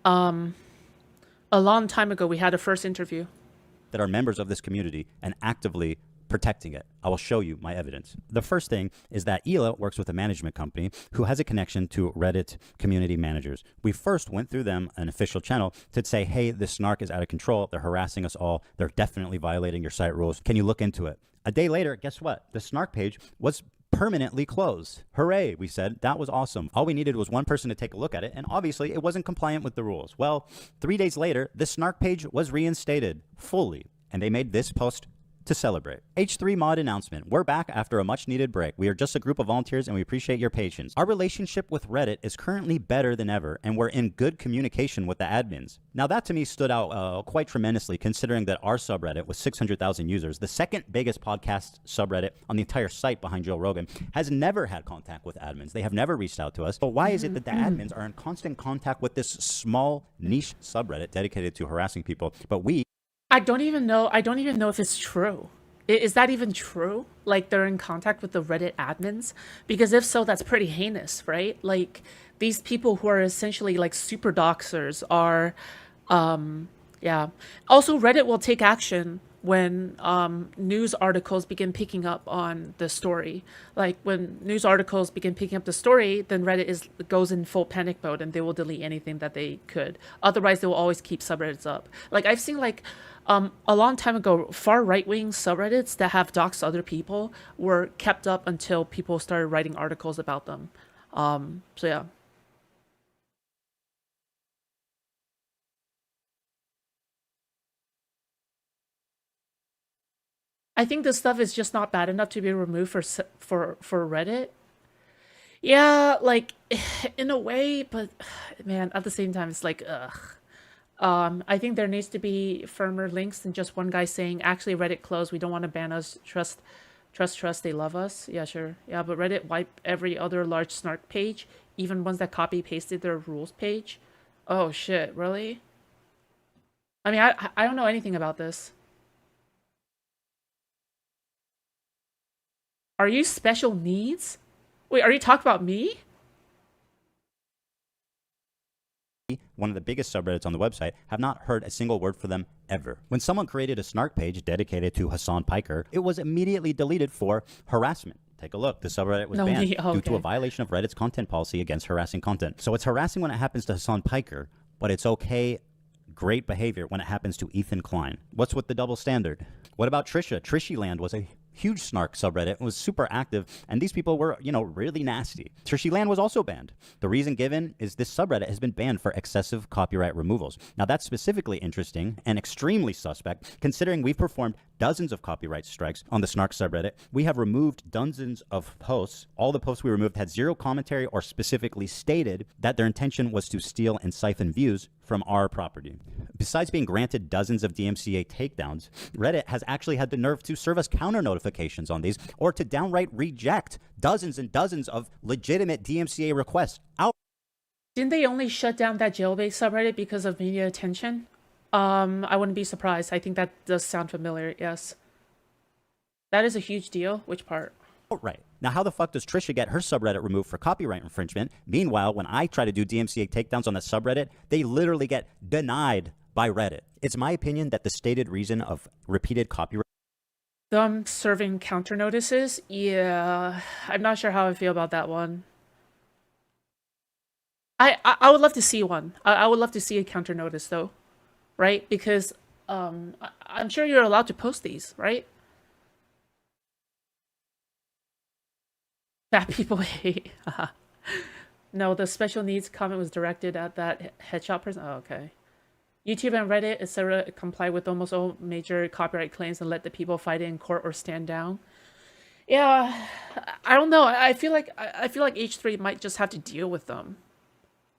A long time ago, we had a first interview. That are members of this community and actively protecting it. I will show you my evidence. The first thing is that Ela works with a management company who has a connection to Reddit community managers. We first went through them, an official channel, to say, hey, this snark is out of control. They're harassing us all. They're definitely violating your site rules. Can you look into it? A day later, guess what? The snark page was permanently closed. Hooray, we said. That was awesome. All we needed was one person to take a look at it, and obviously it wasn't compliant with the rules. Well, 3 days later, the snark page was reinstated fully, and they made this post to celebrate. H3 mod announcement. We're back after a much needed break. We are just a group of volunteers and we appreciate your patience. Our relationship with Reddit is currently better than ever and we're in good communication with the admins. Now that to me stood out quite tremendously considering that our subreddit with 600,000 users, the second biggest podcast subreddit on the entire site behind Joe Rogan, has never had contact with admins. They have never reached out to us. But why is it that the admins are in constant contact with this small niche subreddit dedicated to harassing people, but we... I don't even know if it's true. Is that even true? Like, they're in contact with the Reddit admins? Because if so, that's pretty heinous, right? Like, these people who are essentially like super doxers are, yeah. Also, Reddit will take action when news articles begin picking up on the story. Like, when news articles begin picking up the story, then Reddit goes in full panic mode and they will delete anything that they could. Otherwise, they will always keep subreddits up. Like, I've seen, like, a long time ago, far right-wing subreddits that have doxed other people were kept up until people started writing articles about them. So yeah. I think this stuff is just not bad enough to be removed for Reddit. Yeah, like, in a way, but man, at the same time, it's like, ugh. I think there needs to be firmer links than just one guy saying, actually, Reddit closed. We don't want to ban us. Trust. They love us. Yeah, sure. Yeah, but Reddit wiped every other large snark page, even ones that copy pasted their rules page. Oh, shit. Really? I mean, I don't know anything about this. Are you special needs? Wait, are you talking about me? One of the biggest subreddits on the website, have not heard a single word for them ever. When someone created a snark page dedicated to Hasan Piker, it was immediately deleted for harassment. Take a look. The subreddit was banned due to a violation of Reddit's content policy against harassing content. So it's harassing when it happens to Hasan Piker, but it's okay, great behavior when it happens to Ethan Klein. What's with the double standard? What about Trisha? Trishyland was a huge snark subreddit. It was super active, and these people were, you know, really nasty. Trishyland was also banned. The reason given is this subreddit has been banned for excessive copyright removals. Now, that's specifically interesting and extremely suspect, considering we've performed dozens of copyright strikes on the snark subreddit. We have removed dozens of posts. All the posts we removed had zero commentary or specifically stated that their intention was to steal and siphon views from our property. Besides being granted dozens of DMCA takedowns, Reddit has actually had the nerve to serve us counter notifications on these or to downright reject dozens and dozens of legitimate DMCA requests. Didn't they only shut down that jailbait subreddit because of media attention? I wouldn't be surprised. I think that does sound familiar. Yes. That is a huge deal. Which part? Oh, right. Now, how the fuck does Trisha get her subreddit removed for copyright infringement? Meanwhile, when I try to do DMCA takedowns on the subreddit, they literally get denied by Reddit. It's my opinion that the stated reason of repeated copyright Them serving counter notices? Yeah, I'm not sure how I feel about that one. I would love to see one. I would love to see a counter notice though, right? Because I'm sure you're allowed to post these, right? Fat people hate. No, the special needs comment was directed at that headshot person. Oh, okay. YouTube and Reddit, etc., comply with almost all major copyright claims and let the people fight it in court or stand down. Yeah, I don't know. I feel like H3 might just have to deal with them.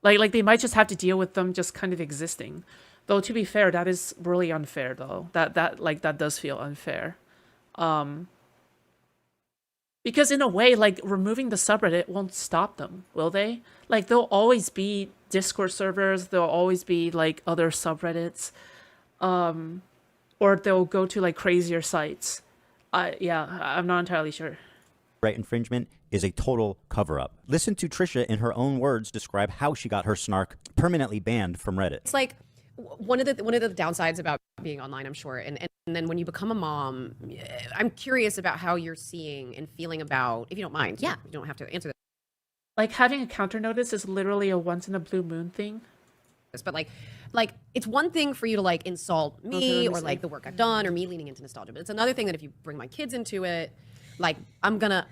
Like they might just have to deal with them just kind of existing. Though to be fair, that is really unfair though. That does feel unfair. Because in a way, like removing the subreddit won't stop them, will they? Like there'll always be Discord servers, there'll always be like other subreddits, or they'll go to like crazier sites. Yeah, I'm not entirely sure. Right infringement is a total cover-up. Listen to Trisha in her own words describe how she got her snark permanently banned from Reddit. It's like one of the downsides about being online, I'm sure, and then when you become a mom, I'm curious about how you're seeing and feeling about, if you don't mind. Yeah, you don't have to answer this. Like having a counter notice is literally a once in a blue moon thing. But like it's one thing for you to like insult me or like the work I've done or me leaning into nostalgia, but it's another thing that if you bring my kids into it, like I'm gonna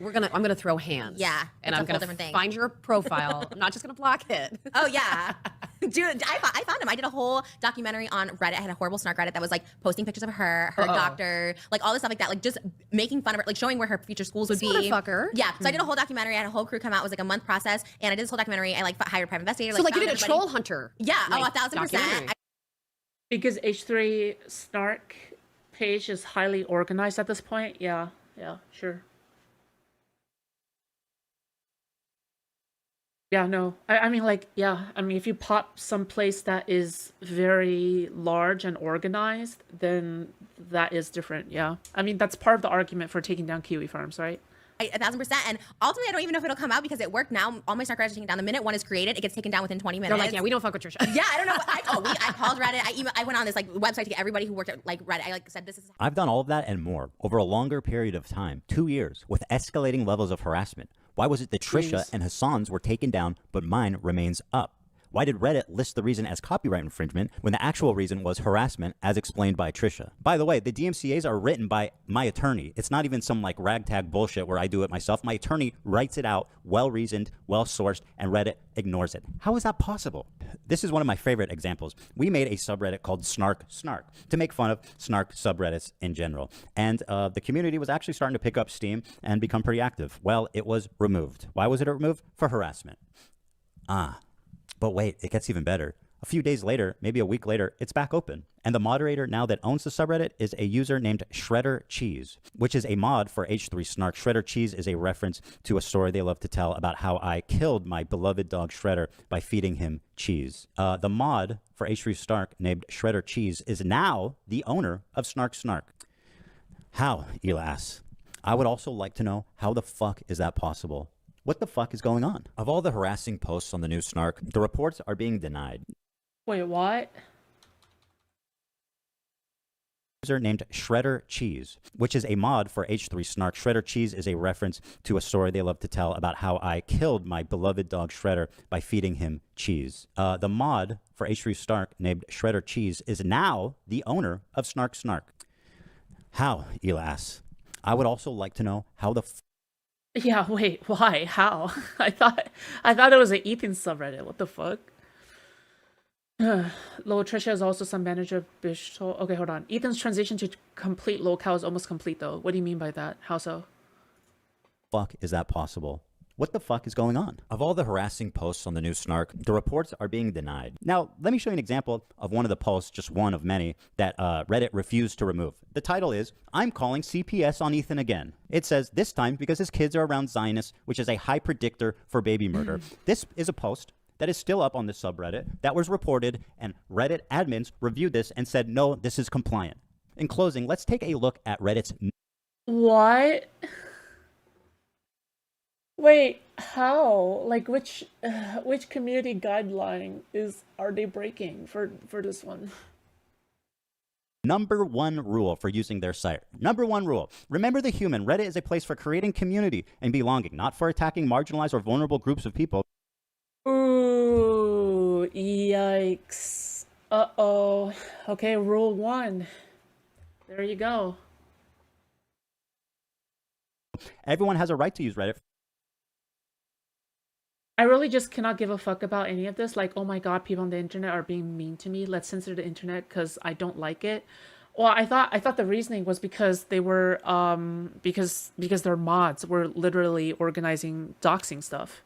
throw hands. Yeah, and it's I'm a whole gonna different thing. find your profile. I'm not just gonna block it. Oh yeah, dude, I found him. I did a whole documentary on Reddit. I had a horrible snark Reddit that was like posting pictures of her doctor, like all this stuff like that, like just making fun of her, like showing where her future schools would be. Motherfucker. Yeah, so I did a whole documentary. I had a whole crew come out. It was like a month process, and I did this whole documentary. I like hired a private investigator. So like you found did a everybody. troll hunter. Yeah, like, 1,000%. Because H3 snark page is highly organized at this point. Yeah, sure. Yeah, no. I mean, like, yeah. I mean, if you pop someplace that is very large and organized, then that is different, yeah. I mean, that's part of the argument for taking down Kiwi Farms, right? 1,000%. And ultimately, I don't even know if it'll come out because it worked now. All my snark Reddits are taken down. The minute one is created, it gets taken down within 20 minutes. They're like, yeah, we don't fuck with Trisha. Yeah, I don't know. I called Reddit. I went on this like website to get everybody who worked at like Reddit. I like said, this is. I've done all of that and more over a longer period of time, 2 years, with escalating levels of harassment. Why was it that Trisha and Hasan's were taken down, but mine remains up? Why did Reddit list the reason as copyright infringement when the actual reason was harassment, as explained by Trisha? By the way, the DMCAs are written by my attorney. It's not even some like ragtag bullshit where I do it myself. My attorney writes it out, well-reasoned, well-sourced, and Reddit ignores it. How is that possible? This is one of my favorite examples. We made a subreddit called Snark to make fun of snark subreddits in general. And the community was actually starting to pick up steam and become pretty active. Well, it was removed. Why was it removed? For harassment. But wait, it gets even better. A few days later, maybe a week later, it's back open. And the moderator now that owns the subreddit is a user named Shredder Cheese, which is a mod for H3 Snark. Shredder Cheese is a reference to a story they love to tell about how I killed my beloved dog Shredder by feeding him cheese. The mod for H3 Snark named Shredder Cheese is now the owner of Snark. How, Elas? I would also like to know how the fuck is that possible? What the fuck is going on? Of all the harassing posts on the new Snark, the reports are being denied. Wait, what? User named Shredder Cheese, which is a mod for H3 Snark. Shredder Cheese is a reference to a story they love to tell about how I killed my beloved dog Shredder by feeding him cheese. The mod for H3 Snark named Shredder Cheese is now the owner of Snark. How, Elas? I would also like to know how the Yeah, wait, why? How? I thought it was an Ethan subreddit. What the fuck? Lol, Trisha is also some manager of Bishop. Okay, hold on. Ethan's transition to complete locale is almost complete though. What do you mean by that? How so? fuck is that possible? What the fuck is going on? Of all the harassing posts on the new Snark, the reports are being denied. Now, let me show you an example of one of the posts, just one of many, that Reddit refused to remove. The title is, I'm calling CPS on Ethan again. It says, this time because his kids are around Zionists, which is a high predictor for baby murder. This is a post that is still up on this subreddit that was reported, and Reddit admins reviewed this and said, no, this is compliant. In closing, let's take a look at Reddit's... What? Wait, how? Like, which community guideline are they breaking for this one? Number one rule for using their site. Number one rule. Remember the human. Reddit is a place for creating community and belonging, not for attacking marginalized or vulnerable groups of people. Ooh, yikes. Uh-oh. Okay, rule 1. There you go. Everyone has a right to use Reddit. I really just cannot give a fuck about any of this. Like, oh my god, people on the internet are being mean to me. Let's censor the internet because I don't like it. Well, I thought the reasoning was because they were because their mods were literally organizing doxing stuff.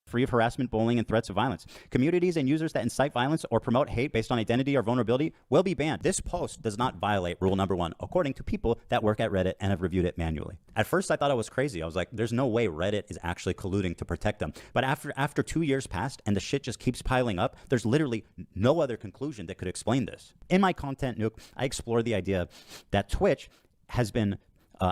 Free of harassment, bullying, and threats of violence. Communities and users that incite violence or promote hate based on identity or vulnerability will be banned. This post does not violate rule number 1, according to people that work at Reddit and have reviewed it manually. At first, I thought I was crazy. I was like, there's no way Reddit is actually colluding to protect them. But after 2 years passed and the shit just keeps piling up, there's literally no other conclusion that could explain this. In my content nuke, I explore the idea that Twitch has been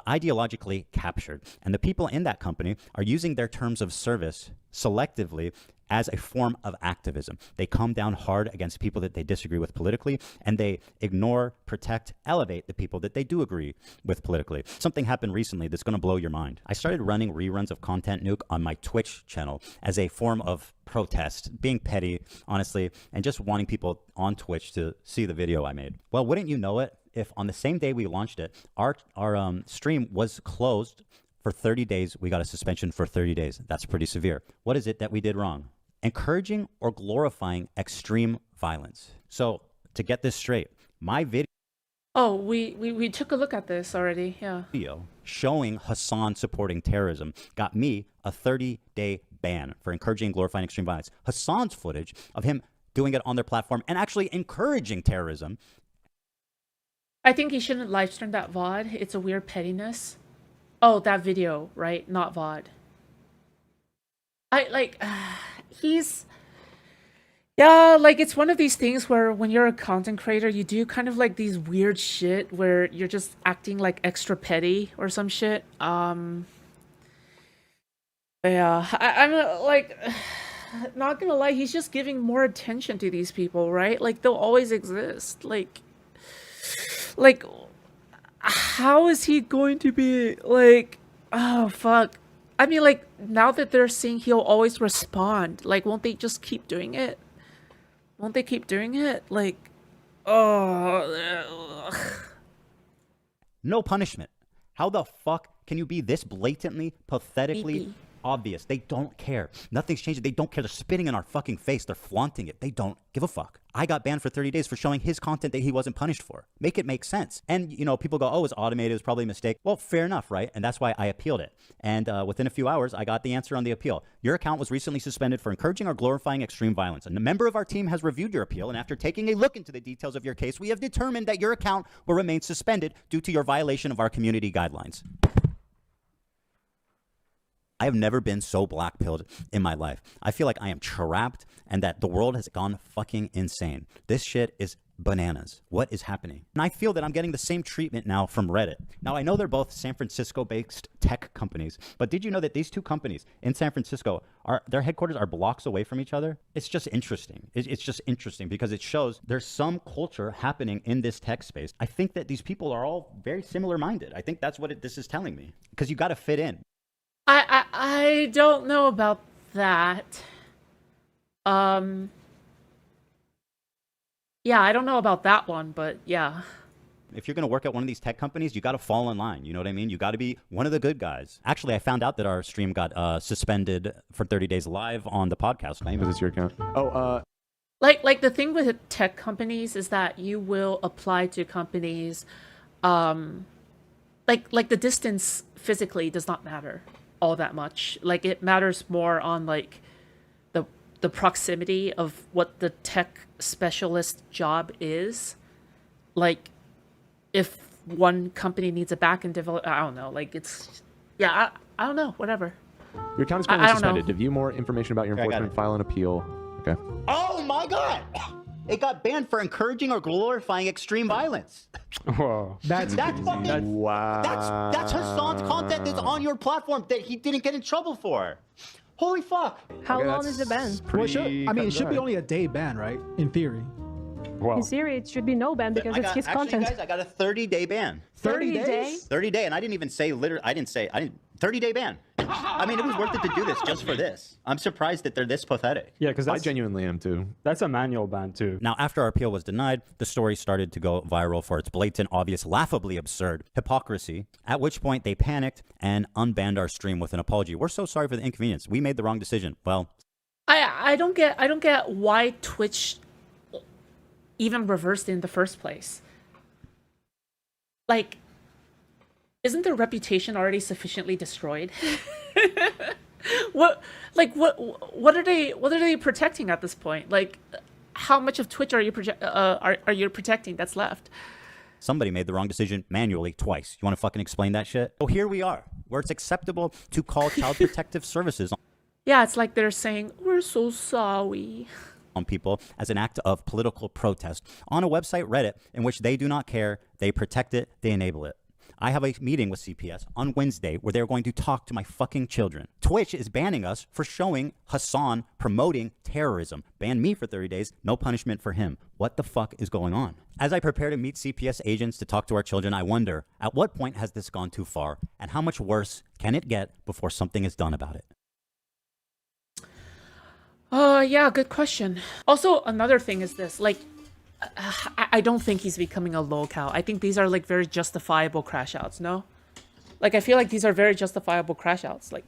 ideologically captured, and the people in that company are using their terms of service selectively as a form of activism. They come down hard against people that they disagree with politically, and they ignore, protect, elevate the people that they do agree with politically. Something happened recently that's going to blow your mind. I started running reruns of Content Nuke on my Twitch channel as a form of protest, being petty, honestly, and just wanting people on Twitch to see the video I made. Well, wouldn't you know it, if on the same day we launched it, our stream was closed for 30 days. We got a suspension for 30 days. That's pretty severe. What is it that we did wrong? Encouraging or glorifying extreme violence. So to get this straight, my video Oh, we took a look at this already, yeah. showing Hasan supporting terrorism got me a 30-day ban for encouraging and glorifying extreme violence. Hasan's footage of him doing it on their platform and actually encouraging terrorism. I think he shouldn't live stream that VOD. It's a weird pettiness. Oh, that video, right? Not VOD. Yeah, like, it's one of these things where when you're a content creator, you do kind of like these weird shit where you're just acting like extra petty or some shit. Yeah, I'm like, not gonna lie, he's just giving more attention to these people, right? Like, they'll always exist. Like, how is he going to be like, oh fuck. I mean, like, now that they're saying he'll always respond, like, won't they just keep doing it? Won't they keep doing it? Like, oh. No punishment. How the fuck can you be this blatantly, pathetically obvious? They don't care. Nothing's changing. They don't care. They're spitting in our fucking face. They're flaunting it. They don't give a fuck. I got banned for 30 days for showing his content that he wasn't punished for. Make it make sense. And, you know, people go, oh, it's automated. It was probably a mistake. Well, fair enough, right? And that's why I appealed it. And within a few hours, I got the answer on the appeal. Your account was recently suspended for encouraging or glorifying extreme violence. And a member of our team has reviewed your appeal. And after taking a look into the details of your case, we have determined that your account will remain suspended due to your violation of our community guidelines. I have never been so black-pilled in my life. I feel like I am trapped and that the world has gone fucking insane. This shit is bananas. What is happening? And I feel that I'm getting the same treatment now from Reddit. Now, I know they're both San Francisco-based tech companies, but did you know that these two companies in San Francisco, their headquarters are blocks away from each other? It's just interesting. It's just interesting because it shows there's some culture happening in this tech space. I think that these people are all very similar-minded. I think that's what this is telling me, because you got to fit in. I don't know about that. Yeah, I don't know about that one, but yeah. If you're going to work at one of these tech companies, you got to fall in line. You know what I mean? You got to be one of the good guys. Actually, I found out that our stream got suspended for 30 days live on the podcast. Is this your account? Oh, Like the thing with tech companies is that you will apply to companies, like the distance physically does not matter all that much. Like, it matters more on like the proximity of what the tech specialist job is. Like, if one company needs a backend developer, I don't know. Like, it's, yeah, I don't know, whatever. Your account is I currently don't know. suspended. To view more information about your Okay, I got enforcement, it. file an appeal. Okay. Oh my god! It got banned for encouraging or glorifying extreme violence. Whoa. That's fucking wow. That's Hasan's content that's on your platform that he didn't get in trouble for. Holy fuck! How long is the ban? Well, it should be only a day ban, right? In theory. In theory, it should be no ban because it's his content. Guys, I got a 30-day ban. 30 days? 30 day, and I didn't even say 30-day ban. I mean, it was worth it to do this just for this. I'm surprised that they're this pathetic. Yeah, because I genuinely am too. That's a manual ban too. Now, after our appeal was denied, the story started to go viral for its blatant, obvious, laughably absurd hypocrisy, at which point they panicked and unbanned our stream with an apology. We're so sorry for the inconvenience. We made the wrong decision. Well, I don't get why Twitch even reversed it in the first place. Like, isn't their reputation already sufficiently destroyed? What are they protecting at this point? Like, how much of Twitch are you protecting that's left? somebody made the wrong decision manually twice. You want to fucking explain that shit? So here we are, where it's acceptable to call child protective services Yeah, it's like they're saying, we're so sorry. on people as an act of political protest on a website, Reddit, in which they do not care, they protect it, they enable it. I have a meeting with CPS on Wednesday where they're going to talk to my fucking children. Twitch is banning us for showing Hasan promoting terrorism. Ban me for 30 days, no punishment for him. What the fuck is going on? As I prepare to meet CPS agents to talk to our children, I wonder, at what point has this gone too far? And how much worse can it get before something is done about it? Yeah, good question. Also, another thing is this, like, I don't think he's becoming a lolcow. I think these are like very justifiable crash outs, no? Like, I feel like these are very justifiable crash outs. Like,